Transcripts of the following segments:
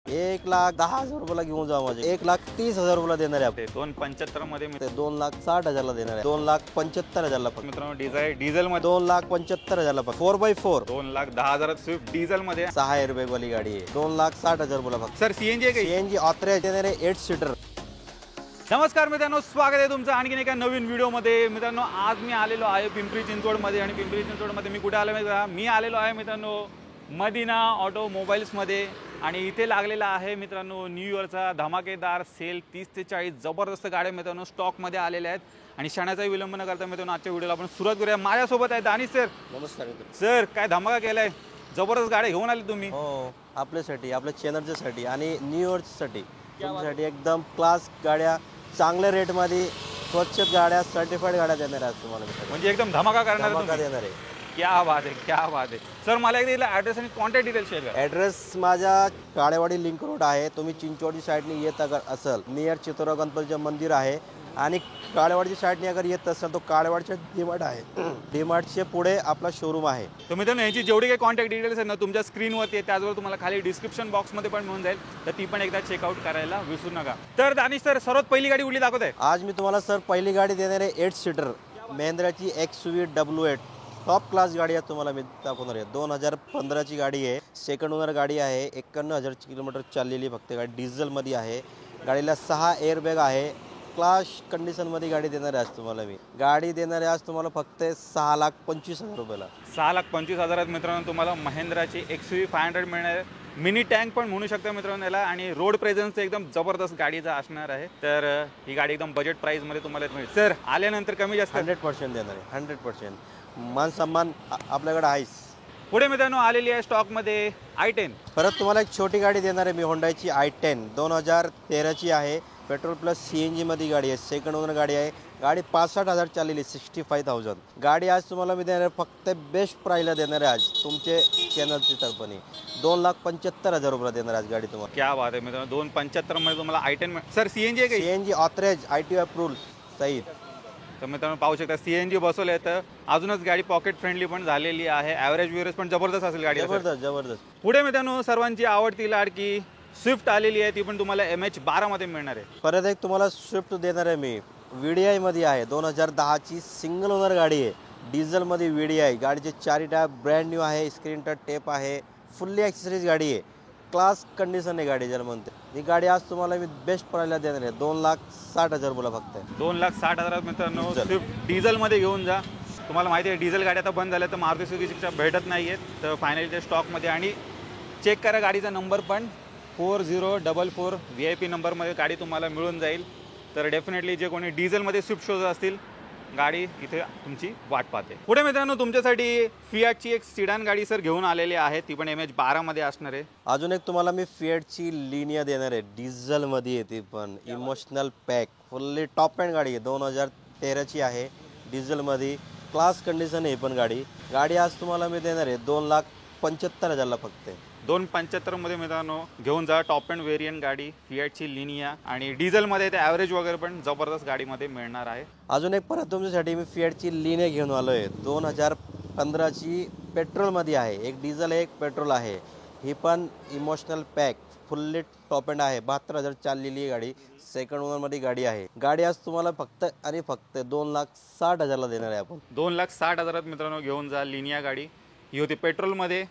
1,10,000 रुपयाला घेऊन जा. माझे 1,30,000 रुपयाला देणार आहे. 2,75 मध्ये ते 2,60,000 ला देणार आहे. 2,75,000 ला फक्त. मित्रांनो डिझेल मध्ये 2,75,000 ला फक्त. 4x4 2,10,000 स्विफ्ट डिझेल मध्ये 6 एअरबॅग वाली गाडी आहे. 2,60,000 रुपयाला फक्त. सर सीएनजी आहे का? सीएनजी ऑथराइज देणार आहे 8 सीटर. नमस्कार मित्रांनो, स्वागत आहे तुमचं आणखीन एका नवीन व्हिडिओमध्ये. मित्रांनो आज मी आलेलो आहे पिंपरी चिंचवडमध्ये. आणि पिंपरी चिंचवडमध्ये मी कुठे आलो माहिती? मी आलेलो आहे मित्रांनो मदिना ऑटोमोबाईल्समध्ये. आणि इथे लागलेला आहे मित्रांनो न्यू इयरचा धमाकेदार सेल. 30 ते 40 जबरदस्त गाड्या मित्रांनो स्टॉकमध्ये आलेल्या आहेत. आणि क्षणाचाही विलंब न करता मित्रांनो आजच्या व्हिडिओला आपण सुरुवात करूया. माझ्यासोबत आहे दानिश सर. नमस्कार सर, काय धमाका केलाय, जबरदस्त गाड्या घेऊन आले तुम्ही. हो, आपल्यासाठी, आपल्या चॅनलच्यासाठी आणि न्यू इयरसाठी तुमच्यासाठी एकदम क्लास गाड्या, चांगल्या रेटमध्ये स्वच्छ गाड्या, सर्टिफाईड गाड्या देणार आहेत तुम्हाला. म्हणजे एकदम धमाका करणार देणार आहे. क्या बात आहे, क्या बात आहे. सर मला एकदा ॲड्रेस आणि कॉन्टॅक्ट डिटेल्स शेअर करा. ॲड्रेस माझा काळेवाडी लिंक रोड आहे. तुम्ही चिंचवडी साईडने येत अगर असेल, नियर चितोरा गणपतीचं मंदिर आहे. आणि काळेवाडीच्या साईडने अगर येत असेल तर काळेवाडीच्या डीमार्ट आहे. डीमार्टच्या पुढे आपला शोरूम आहे. तर मित्रांनो यांची जेवढी काही कॉन्टॅक्ट डिटेल्स आहेत ना तुमच्या स्क्रीनवरती आहे, त्याचबरोबर तुम्हाला खाली डिस्क्रिप्शन बॉक्समध्ये पण मिळून जाईल. तर ती पण एकदा चेकआउट करायला विसरू नका. तर दानिश सर, सर्वात पहिली गाडी कुठली दाखवत आहे? आज मी तुम्हाला सर पहिली गाडी देणार आहे 8 सीटर महिंद्राची XUV टॉप क्लास गाडी आहे. तुम्हाला मी दाखवणार आहे. 2015ची गाडी आहे. सेकंड ओनर गाडी आहे. 51,000 किलोमीटर चाललेली फक्त गाडी. डिझेलमध्ये आहे. गाडीला 6 एअरबॅग आहे. क्लास कंडिशनमध्ये गाडी देणार आहे आज तुम्हाला मी. गाडी देणार आहे आज तुम्हाला फक्त 6,25,000 रुपयाला. 6,25,000 मित्रांनो तुम्हाला महिंद्राची XUV 500 मिळणार आहे. मिनी टँक पण म्हणू शकता मित्रांनो याला. आणि रोड प्रेझेन्स एकदम जबरदस्त गाडीचा असणार आहे. तर ही गाडी एकदम बजेट प्राईसमध्ये तुम्हाला मिळेल. सर आल्यानंतर कमी जास्त 100% देणार आहे. 100% मान सन्मान आपल्याकडे आहेच. पुढे मित्रांनो आलेली आहे स्टॉकमध्ये i10. परत तुम्हाला एक छोटी गाडी देणार आहे मी, होंडाची i10 2013ची आहे. पेट्रोल प्लस CNG मध्ये गाडी आहे. सेकंड ओनर गाडी आहे. गाडी 65,000 चाललेली, 65,000. गाडी आज तुम्हाला मी देणार फक्त बेस्ट प्राईसला देणार आहे आज तुमचे चॅनलची तर्फे. 2,75,000 रुपयाला देणार आज गाडी तुम्हाला. क्या बात आहे मित्रांनो, 2,75 मध्ये तुम्हाला i10. सर CNG आहे का? CNG ऑथराइज, ITO अप्रूव्ड सहित. तर मित्रांनो पाहू शकता CNG बसवलं आहे. तर अजूनच गाडी पॉकेट फ्रेंडली पण झालेली आहे. ॲव्हरेज पण जबरदस्त असेल गाडी. जबरदस्त. पुढे मित्रांनो सर्वांची आवडती लाडकी स्विफ्ट आलेली आहे. ती पण तुम्हाला MH12 मध्ये मिळणार आहे. परत एक तुम्हाला स्विफ्ट देणार आहे मी. VDI मध्ये आहे. 2010ची सिंगल ओनर गाडी आहे. डिझेलमध्ये VDI. गाडीचे 4 टायर ब्रँड न्यू आहे. स्क्रीन टच टेप आहे. फुल्ली ॲक्सेसरीज गाडी आहे. क्लास कंडिशन आहे गाडी जर म्हणते. ही गाडी आज तुम्हाला मी बेस्ट प्राईसला देणार आहे. 2,60,000 रुपयाला फक्त. 2,60,000 मित्रांनो स्विफ्ट डिझेलमध्ये घेऊन जा. तुम्हाला माहिती आहे डिझेल गाड्या आता बंद झाल्या, तर मारुती सुझुकीच्या भेटत नाही आहेत. तर फायनलच्या स्टॉकमध्ये. आणि चेक करा गाडीचा नंबर पण 4044 VIP नंबरमध्ये गाडी तुम्हाला मिळून जाईल. तर डेफिनेटली जे कोणी डिझेलमध्ये स्विफ्ट शोधत असतील, गाडी इथे तुमची वाट पाहते. पुढे मित्रांनो तुमच्यासाठी फियाटची एक सिडान गाडी सर घेऊन आलेली आहे. ती पण MH12 मध्ये असणार आहे. अजून एक तुम्हाला मी फियाटची लिनिया देणार आहे. डिझेलमध्ये येते पण emotional pack. Fully top end गाडी आहे. 2013ची आहे. डिझेलमध्ये क्लास कंडिशन आहे पण गाडी आज तुम्हाला मी देणार आहे 2,75,000ला फक्त. 2,75 मध्ये मित्रांनो घेऊन जा. टॉप एंड व्हेरियंट गाडी फियाटची लिनिया. आणि डिझेलमध्ये ते ॲव्हरेज वगैरे पण जबरदस्त गाडीमध्ये मिळणार आहे. अजून एक परत तुमच्यासाठी मी फियाटची लिनिया घेऊन आलो आहे. 2015ची पेट्रोलमध्ये आहे. एक डिझेल आहे, एक पेट्रोल आहे. ही पण emotional pack fully top end आहे. 72,000 चाललेली गाडी. सेकंड ओनरमध्ये गाडी आहे. गाडी आज तुम्हाला फक्त आणि फक्त 2,60,000ला देणार आहे आपण. 2,60,000 मित्रांनो घेऊन जा. लिनिया गाडी ही होती पेट्रोलमध्ये,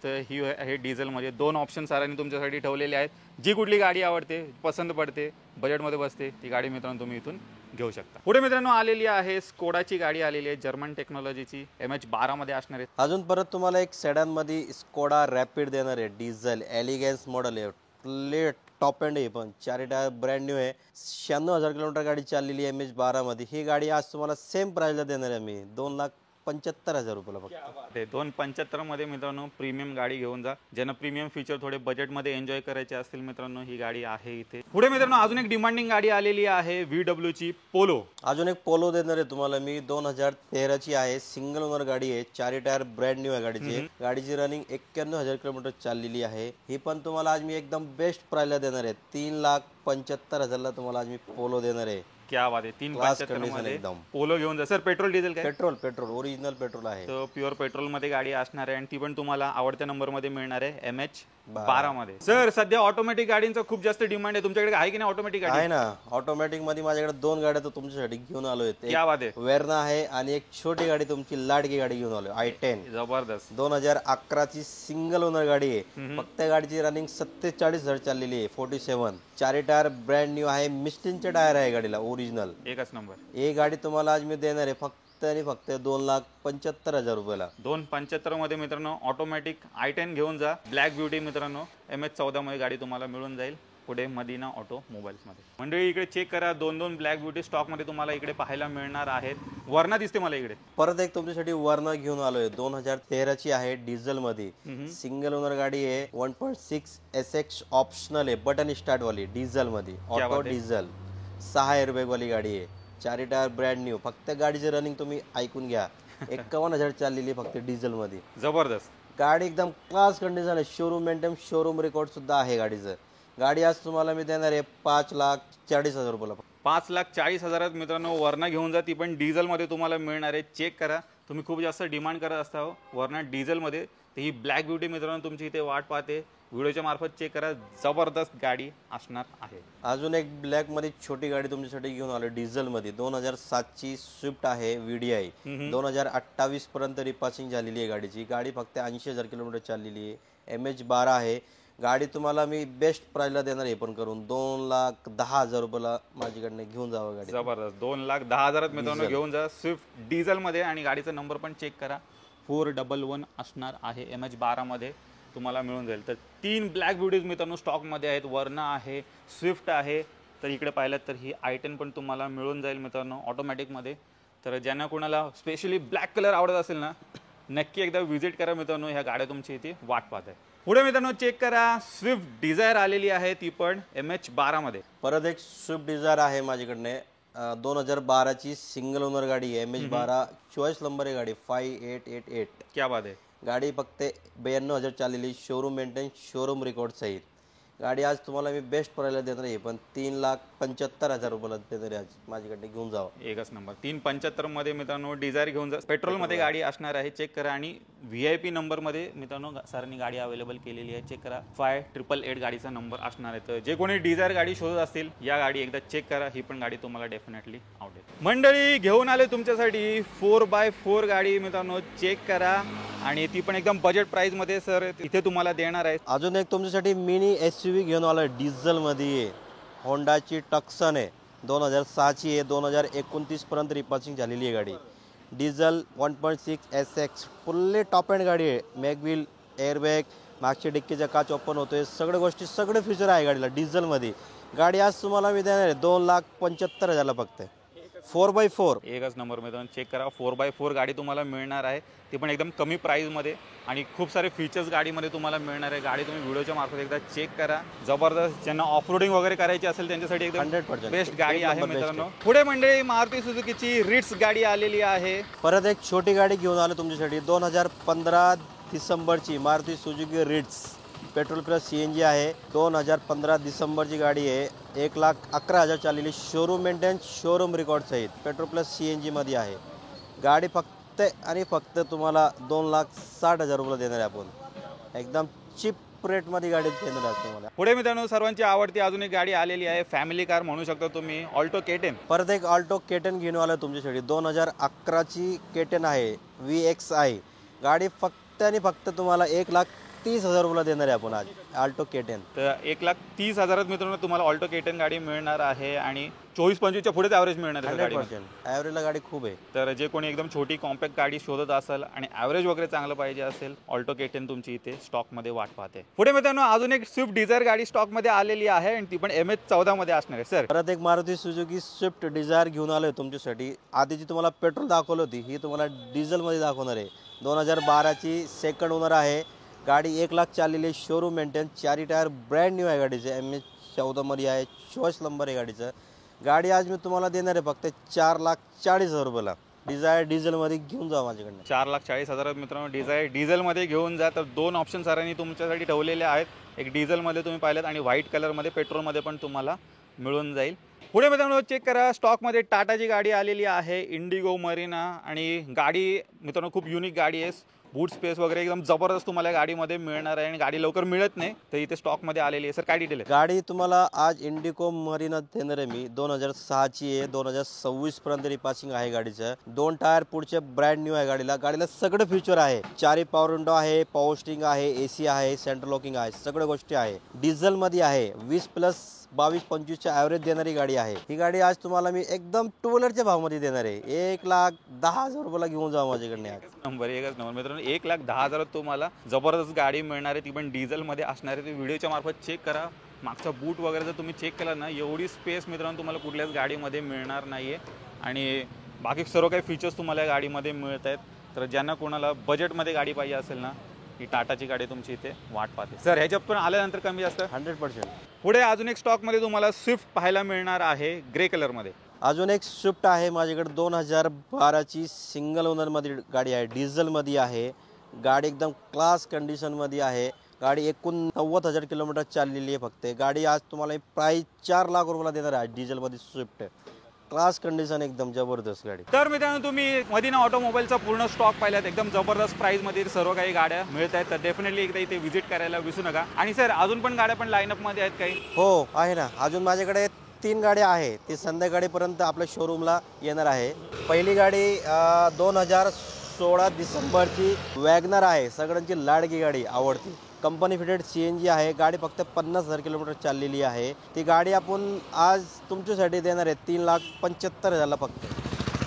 तर ही आहे डिझेलमध्ये. 2 ऑप्शन सरांनी तुमच्यासाठी ठेवलेले आहेत. जी कुठली गाडी आवडते, पसंत पडते, बजेटमध्ये बसते, ती गाडी मित्रांनो तुम्ही इथून घेऊ शकता. पुढे मित्रांनो आलेली आहे स्कोडाची गाडी आलेली आहे. जर्मन टेक्नॉलॉजीची MH12 मध्ये असणार आहे. अजून परत तुम्हाला एक सेडानमध्ये स्कोडा रॅपिड देणार आहे. डिझेल एलिगन्स मॉडेल आहे. फुल्ली टॉप एंड आहे पण 4 टायर ब्रँड न्यू आहे. 96,000 किलोमीटर गाडी चाललेली आहे MH12 मध्ये. ही गाडी आज तुम्हाला सेम प्राईसला देणार आहे मी. 2,75,000 रुपयाला फक्त. 2,75 मध्ये मित्रांनो प्रीमियम गाडी घेऊन जा. ज्यांना प्रीमियम फीचर थोडे बजेटमध्ये एन्जॉय करायचे असतील मित्रांनो, ही गाडी आहे इथे. पुढे मित्रांनो अजून एक डिमांडिंग गाडी आलेली आहे VWची पोलो. अजून एक पोलो देणार आहे तुम्हाला मी. 2013ची आहे. सिंगल ओनर गाडी आहे. 4 टायर ब्रँड न्यू आहे गाडीची. गाडीची रनिंग 91,000 किलोमीटर चाललेली आहे. ही पण तुम्हाला आज मी एकदम बेस्ट प्राईसला देणार आहे. 3,75,000ला तुम्हाला आज मी पोलो देणार आहे. क्या बात आहे. 3,75 मध्ये पोलो घेऊन जा. सर पेट्रोल डिझेल काय? पेट्रोल ओरिजिनल पेट्रोल आहे. तर प्युअर पेट्रोल मध्ये गाडी असणार आहे. आणि ती पण तुम्हाला आवडत्या नंबर मध्ये मिळणार आहे. MH 12 मध्ये. सर सध्या ऑटोमॅटिक गाडींचा खूप जास्त डिमांड आहे, तुमच्याकडे आहे की नाही ऑटोमॅटिक गाडी? आहे ना, ऑटोमॅटिक मध्ये माझ्याकडे 2 गाड्या तर तुमच्यासाठी घेऊन आलोय. क्या बात आहे. वेरना आहे आणि एक छोटी गाडी तुमची लाडकी गाडी घेऊन आलोय i10. जबरदस्त. 2011 ची सिंगल ओनर गाडी आहे. फक्त गाडीची रनिंग 47,000 चाललेली आहे. 47 चारी टायर ब्रँड न्यू आहे. मिस्टिनचे टायर आहे गाडीला ओरिजिनल. एकच नंबर. ही गाडी तुम्हाला आज मी देणार आहे फक्त आणि फक्त 2,75,000 रुपयाला. 275 मध्ये मित्रांनो ऑटोमॅटिक i10 घेऊन जा. ब्लॅक ब्युटी मित्रांनो MH14 मध्ये गाडी तुम्हाला मिळून जाईल पुढे मदीना ऑटोमोबाईल्स मध्ये. मंडळी इकडे चेक करा, 2 ब्लॅक ब्युटी स्टॉक मध्ये तुम्हाला इकडे पाहायला मिळणार आहेत. वरना दिसते मला इकडे. परत एक तुमच्यासाठी वरना घेऊन आलोय. 2013 ची आहे, डिझेल मध्ये सिंगल ओनर गाडी आहे. 1.6 SX ऑप्शनल आहे, बटन स्टार्ट वाली डिझेल मध्ये, ऑटो डिझेल, 6 एअरबॅग वाली गाडी आहे. चारी टायर ब्रँड न्यू. फक्त गाडीची रनिंग तुम्ही ऐकून घ्या, 51,000 चाललेली फक्त डिझेल मध्ये. जबरदस्त गाडी एकदम क्लास कंडिशन आहे. शोरूम मेंटेन, शोरूम रेकॉर्ड सुद्धा आहे गाडीचं. गाडी आज तुम्हाला मी देणार आहे 5,40,000 रुपयाला. 5,40,000 मित्रांनो वरना घेऊन जा, ती पण डिझेल मध्ये तुम्हाला मिळणार आहे. चेक करा, तुम्ही खूप जास्त डिमांड करत असता वरना डिझेल मध्ये, तर ही ब्लॅक ब्युटी मित्रांनो तुमची इथे वाट पाहते. व्हिडिओच्या मार्फत चेक करा, जबरदस्त गाडी असणार आहे. अजून एक ब्लॅक मध्ये छोटी गाडी तुमच्यासाठी घेऊन आलो डिझेल मध्ये. 2007 ची स्विफ्ट आहे, VDI. 2028 पर्यंत रिपासिंग झालेली आहे गाडीची. गाडी फक्त 80,000 किलोमीटर चाललेली आहे. MH12 आहे. गाडी तुम्हाला मी बेस्ट प्राइसला देणार आहे, पण करून 2,10,000 रुपयाला माझ्याकडनं घेऊन जावं गाडी. जबरदस्त. 2,10,000 मित्रांनो घेऊन जा, स्विफ्ट डिझेल मध्ये. आणि गाडीचा नंबर पण चेक करा, 411 असणार आहे. MH12 मध्ये तुम्हाला मिळून जाईल. तर 3 ब्लॅक ब्युटीज मित्रांनो स्टॉक मध्ये आहेत. वरना आहे, स्विफ्ट आहे, तर इकडे पाहिलं तर ही i10 पण तुम्हाला मिळून जाईल मित्रांनो ऑटोमॅटिक मध्ये. तर ज्यांना कोणाला स्पेशली ब्लॅक कलर आवडत असेल ना, नक्की एकदा व्हिजिट करा मित्रांनो, ह्या गाड्या तुमची इथे वाट पाहत आहे. पुढे मित्रांनो चेक करा, स्विफ्ट डिझायर आलेली आहे, ती पण MH12 मध्ये. परत एक स्विफ्ट डिझायर आहे माझ्याकडने. 2012 ची सिंगल ओनर गाडी आहे. MH12 चॉईस नंबर आहे गाडी, 5888. क्या बात आहे. गाडी फक्त 92,000 चाललेली, शोरूम मेंटेन, शोरूम रेकॉर्ड सहित. गाडी आज तुम्हाला मी बेस्ट प्राइसला देणार आहे, पण 3,75,000 रुपयाला देणार आहे. आज माझ्याकडे घेऊन जावा. एकच नंबर. 375 मध्ये मित्रांनो डिझायर घेऊन जा. पेट्रोल मध्ये गाडी असणार आहे, चेक करा. आणि VIP नंबर मध्ये मित्रांनो सरांनी गाडी अवेलेबल केलेली आहे, चेक करा. 5888 गाडीचा नंबर असणार आहे. तर जे कोणी डिझायर गाडी शोधत असतील, या गाडी एकदा चेक करा, ही पण गाडी तुम्हाला डेफिनेटली आवडेल. मंडळी घेऊन आले तुमच्यासाठी 4x4 गाडी मित्रांनो, चेक करा. आणि ती पण एकदम बजेट प्राइस मध्ये सर इथे तुम्हाला देणार आहे. अजून एक तुमच्यासाठी मिनी SUV घेऊन आलोय, डिझेल मध्ये. होंडाची टक्सन आहे, 2006 ची आहे. 2029 पर्यंत रिपासिंग झालेली आहे गाडी. Diesel 1.6 SX fully top end गाडी आहे. मॅगव्हील, एअरबॅग, मागच्या डिक्कीचा काच ओपन होतोय, सगळ्या गोष्टी, सगळे फीचर आहे गाडीला डिझेल मध्ये. गाडी आज तुम्हाला मी देणार आहे 2,75,000 फक्त. 4x4 एकच नंबर मित्रांनो, चेक करा. 4x4 गाडी तुम्हाला मिळणार आहे, ती पण एकदम कमी प्राइस मध्ये. आणि खूप सारे फीचर्स गाडीमध्ये तुम्हाला मिळणार आहे. गाडी तुम्ही व्हिडिओच्या मार्फत एकदा चेक करा. जबरदस्त. ज्यांना ऑफ रोडिंग वगैरे करायची असेल त्यांच्यासाठी एकदम 100% बेस्ट गाडी आहे मित्रांनो. पुढे मंडळी मारुती सुझुकीची रिट्स गाडी आलेली आहे. परत एक छोटी गाडी घेऊन आलो तुमच्यासाठी. 2015 डिसेंबरची Maruti Suzuki Ritz, petrol plus CNG आहे. 2015 डिसेंबरची गाडी आहे. 1,11,000 चाललेली, शोरूम मेंटेन, शोरूम रेकॉर्ड सहित, पेट्रोल प्लस CNG मध्ये आहे. गाडी फक्त आणि फक्त तुम्हाला 2,60,000 रुपयाला देणार आहे आपण. एकदम चिप रेट मध्ये गाडी देणार आहे तुम्हाला. पुढे मित्रांनो सर्वांची आवडती अजून एक गाडी आलेली आहे, फॅमिली कार म्हणू शकता तुम्ही, ऑल्टो K10. परत एक ऑल्टो K10 घेऊन आलं तुमच्यासाठी. 2011 ची K10 आहे, VXI. गाडी फक्त आणि फक्त तुम्हाला 1,30,000 रुपयाला देणार आहे आपण आज ऑल्टो K10. तर 1,30,000 मित्रांनो तुम्हाला ऑल्टो K10 गाडी मिळणार आहे. आणि 24-25च्या पुढेच ॲव्हरेज मिळणार आहे गाडी. ॲव्हरेजला गाडी खूप आहे. तर जे कोणी एकदम छोटी कॉम्पॅक्ट गाडी शोधत असेल आणि ॲव्हरेज वगैरे चांगलं पाहिजे असेल, ऑल्टो K10 तुमची इथे स्टॉकमध्ये वाट पाहते. पुढे मित्रांनो अजून एक स्विफ्ट डिझायर गाडी स्टॉकमध्ये आलेली आहे, आणि ती पण MH14 मध्ये असणार आहे. सर परत एक मारुती सुझुकी स्विफ्ट डिझायर घेऊन आलोय तुमच्यासाठी. आधीची तुम्हाला पेट्रोल दाखवली होती, ही तुम्हाला डिझेलमध्ये दाखवणार आहे. 2012 ची सेकंड ओनर आहे. गाडी 1,00,000 चाललेली, शोरूम मेंटेन, चारी टायर ब्रँड न्यू आहे गाडीचे. MH14 मध्ये आहे, चॉईस नंबर आहे गाडीचं. गाडी आज मी तुम्हाला देणार आहे फक्त 4,40,000 रुपयाला. डिझायर डिझेलमध्ये घेऊन जा माझ्याकडनं. 4,40,000 मित्रांनो डिझायर डिझेलमध्ये घेऊन जा. तर 2 ऑप्शन सरांनी तुमच्यासाठी ठेवलेले आहेत. एक डिझेलमध्ये तुम्ही पाहिलेत आणि व्हाईट कलरमध्ये पेट्रोलमध्ये पण तुम्हाला मिळून जाईल. पुढे मित्रांनो चेक करा, स्टॉकमध्ये टाटाची गाडी आलेली आहे, इंडिगो मरीना. आणि गाडी मित्रांनो खूप युनिक गाडी आहे. बूट स्पेस वगैरे एकदम जबरदस्त तुम्हाला गाडीमध्ये मिळणार आहे आणि गाडी लवकर मिळत नाही, तर इथे स्टॉकमध्ये आलेली आहे. सर काय डिटेल आहे? गाडी तुम्हाला आज इंडिको मरीना देणार आहे मी. 2006ची आहे. 2026 पर्यंत रिपासिंग आहे गाडीचं. 2 टायर पुढचे ब्रँड न्यू आहे गाडीला. गाडीला सगळे फीचर आहे. 4 पॉवर विंडो आहे, पॉवर स्टीरिंग आहे, एसी आहे, सेंट्रल लॉकिंग आहे, सगळ्या गोष्टी आहे. डिझेल मध्ये आहे. 20+ 22-25च्या ॲव्हरेज देणारी गाडी आहे. ही गाडी आज तुम्हाला मी एकदम टू व्हीलरच्या भावामध्ये देणार आहे. 1,10,000 रुपयाला घेऊन जा माझ्याकडे. एकच नंबर मित्रांनो, 1,10,000 तुम्हाला जबरदस्त गाडी मिळणार आहे, ती पण डिझेलमध्ये असणार आहे. ती व्हिडिओच्या मार्फत चेक करा. मागचा बूट वगैरे जर तुम्ही चेक केला ना, एवढी स्पेस मित्रांनो तुम्हाला कुठल्याच गाडीमध्ये मिळणार नाही आहे. आणि बाकी सर्व काही फीचर्स तुम्हाला या गाडीमध्ये मिळत आहेत. तर ज्यांना कोणाला बजेटमध्ये गाडी पाहिजे असेल ना, ही टाटाची गाडी तुमची इथे वाट पाहते. सर ह्याच्यात पण आल्यानंतर कमी जास्त 100%. पुढे अजून एक स्टॉकमध्ये तुम्हाला स्विफ्ट पाहायला मिळणार आहे ग्रे कलरमध्ये. अजून एक स्विफ्ट आहे माझ्याकडे. 2012ची सिंगल ओनरमध्ये गाडी आहे. डिझेलमध्ये आहे. गाडी एकदम क्लास कंडिशनमध्ये आहे. गाडी 89,000 किलोमीटर चाललेली आहे फक्त. गाडी आज तुम्हाला प्राईस 4 लाख रुपयाला देणार आहे डिझेलमध्ये स्विफ्ट. क्लास कंडिशन एकदम जबरदस्त गाडी. तर मित्रांनो, तुम्ही मदीना ऑटोमोबाईलचा पूर्ण स्टॉक पाहिलात. एकदम जबरदस्त प्राईसमध्ये सर्व काही गाड्या मिळत आहेत. तर डेफिनेटली एकदा इथे व्हिजिट करायला विसरू नका. आणि सर अजून पण गाड्या पण लाईनअपमध्ये आहेत काही? हो आहे ना. अजून माझ्याकडे 3 गाड्या आहे. ती संध्याकाळीपर्यंत आपल्या शोरूमला येणार आहे. पहिली गाडी 2016 डिसेंबरची वॅगनर आहे. सगळ्यांची लाडकी गाडी, आवडती. कंपनी फिटेड CNG आहे. गाडी फक्त 50,000 किलोमीटर चाललेली आहे. ती गाडी आपण आज तुमच्यासाठी देणार आहे 3,75,000ला फक्त.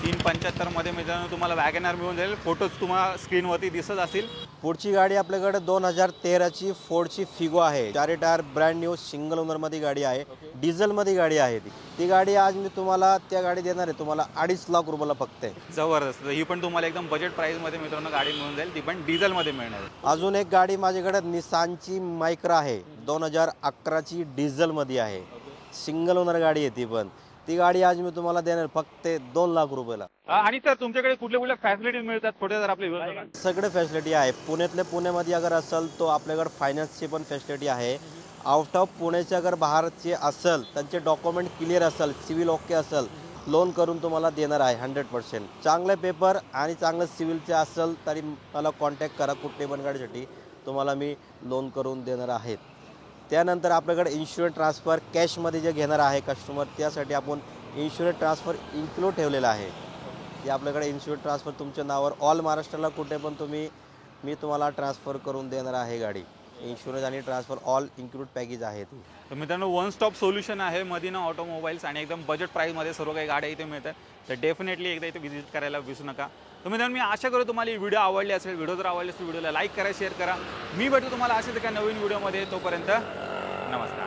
375 मित्रांनो तुम्हाला वॅगनर मिळून जाईल. फोटोज तुम्हाला स्क्रीनवरती दिसत असतील. पुढची गाडी आपल्याकडे 2013ची फोर्डची फिगो आहे. 4 टायर ब्रँड न्यू सिंगल ओनरमध्ये गाडी आहे. डिझेलमध्ये गाडी आहे. ती गाडी आज मी तुम्हाला त्या गाडी देणार आहे तुम्हाला 2.5 लाख रुपयाला फक्त. जबरदस्त. ही पण तुम्हाला एकदम बजेट प्राईसमध्ये मित्रांनो गाडी मिळून जाईल. ती पण डिझेलमध्ये मिळणार आहे. अजून एक गाडी माझ्याकडे निसानची मायक्रा आहे. 2011ची डिझेलमध्ये आहे. सिंगल ओनर गाडी आहे ती पण. ती गाडी आज मी तुम्हाला देणार फक्त 2 लाख रुपयाला. आणि सर तुमच्याकडे कुठल्या कुठल्या फॅसिलिटीज मिळतात थोडे जर आपले सगळे फॅसिलिटी आहे. पुण्यामध्ये अगर असेल तो आपल्याकडे फायनान्सची पण फॅसिलिटी आहे. आउट ऑफ पुण्याचे अगर बाहेरचे असेल त्यांचे डॉक्युमेंट क्लिअर असेल, सिव्हिल ओके असेल, लोन करून तुम्हाला देणार आहे 100%. चांगले पेपर आणि चांगलं सिव्हिलचे असेल तरी मला कॉन्टॅक्ट करा. कुठली पण गाडीसाठी तुम्हाला मी लोन करून देणार आहेत. त्यानंतर आपल्याकडे इन्शुरन्स ट्रान्सफर कॅशमध्ये जे घेणार आहे कस्टमर, त्यासाठी आपण इन्शुरन्स ट्रान्सफर इन्क्लूड ठेवलेला आहे. ते आपल्याकडे इन्शुरन्स ट्रान्सफर तुमच्या नावावर ऑल महाराष्ट्राला कुठे पण मी तुम्हाला ट्रान्सफर करून देणार आहे गाडी. इन्शुरन्स आणि ट्रान्सफर ऑल इन्क्लूड पॅकेज आहे ती. तर मित्रांनो, वन स्टॉप सोल्युशन आहे मदीना ऑटोमोबाईल्स आणि एकदम बजेट प्राईसमध्ये सर्व काही गाड्या इथे मिळतात. तर डेफिनेटली एकदा इथे व्हिजिट करायला विसरू नका. तर मित्रांनो, मी आशा करतो तुम्हाला ही व्हिडिओ आवडली असेल. व्हिडिओ जर आवडली असेल व्हिडिओला लाईक करा, शेअर करा. मी भेटतो तुम्हाला असेच एका नवीन व्हिडिओमध्ये. तोपर्यंत नमस्कार.